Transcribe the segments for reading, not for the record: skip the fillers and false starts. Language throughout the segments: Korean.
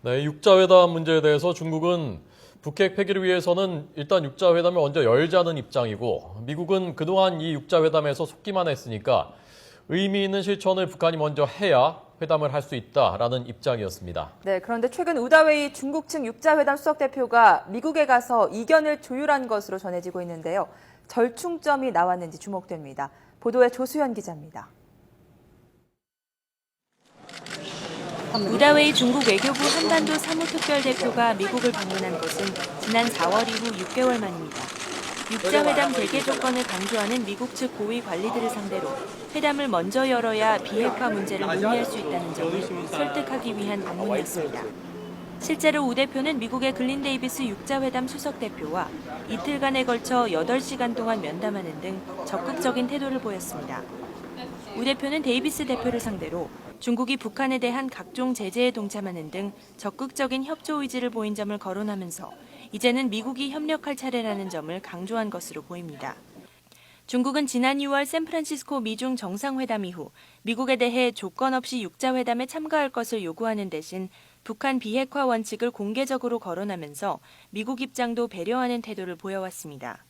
네, 육자회담 문제에 대해서 중국은 북핵 폐기를 위해서는 일단 육자회담을 먼저 열자는 입장이고, 미국은 그동안 이 육자회담에서 속기만 했으니까 의미 있는 실천을 북한이 먼저 해야 회담을 할 수 있다라는 입장이었습니다. 네, 그런데 최근 우다웨이 중국 측 육자회담 수석대표가 미국에 가서 이견을 조율한 것으로 전해지고 있는데요. 절충점이 나왔는지 주목됩니다. 보도에 조수현 기자입니다. 우다웨이 중국 외교부 한반도 사무특별대표가 미국을 방문한 것은 지난 4월 이후 6개월 만입니다. 육자회담 재개 조건을 강조하는 미국 측 고위 관리들을 상대로 회담을 먼저 열어야 비핵화 문제를 논의할 수 있다는 점을 설득하기 위한 방문이었습니다. 실제로 우 대표는 미국의 글린 데이비스 육자회담 수석대표와 이틀간에 걸쳐 8시간 동안 면담하는 등 적극적인 태도를 보였습니다. 우 대표는 데이비스 대표를 상대로 중국이 북한에 대한 각종 제재에 동참하는 등 적극적인 협조 의지를 보인 점을 거론하면서 이제는 미국이 협력할 차례라는 점을 강조한 것으로 보입니다. 중국은 지난 6월 샌프란시스코 미중 정상회담 이후 미국에 대해 조건 없이 육자회담에 참가할 것을 요구하는 대신 북한 비핵화 원칙을 공개적으로 거론하면서 미국 입장도 배려하는 태도를 보여왔습니다.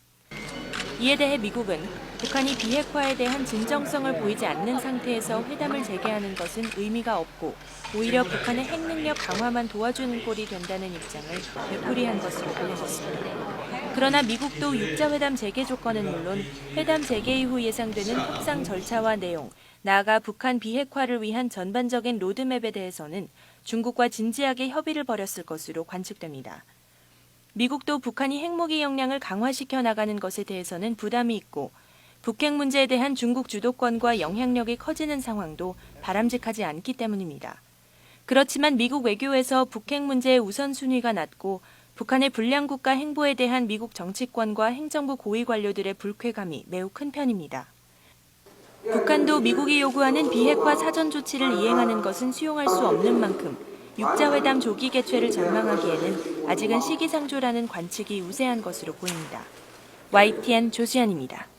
이에 대해 미국은 북한이 비핵화에 대한 진정성을 보이지 않는 상태에서 회담을 재개하는 것은 의미가 없고 오히려 북한의 핵 능력 강화만 도와주는 꼴이 된다는 입장을 되풀이한 것으로 전해졌습니다. 그러나 미국도 육자회담 재개 조건은 물론 회담 재개 이후 예상되는 협상 절차와 내용, 나아가 북한 비핵화를 위한 전반적인 로드맵에 대해서는 중국과 진지하게 협의를 벌였을 것으로 관측됩니다. 미국도 북한이 핵무기 역량을 강화시켜 나가는 것에 대해서는 부담이 있고 북핵 문제에 대한 중국 주도권과 영향력이 커지는 상황도 바람직하지 않기 때문입니다. 그렇지만 미국 외교에서 북핵 문제의 우선순위가 낮고 북한의 불량국가 행보에 대한 미국 정치권과 행정부 고위 관료들의 불쾌감이 매우 큰 편입니다. 북한도 미국이 요구하는 비핵화 사전 조치를 이행하는 것은 수용할 수 없는 만큼 육자회담 조기 개최를 전망하기에는 아직은 시기상조라는 관측이 우세한 것으로 보입니다. YTN 조수연입니다.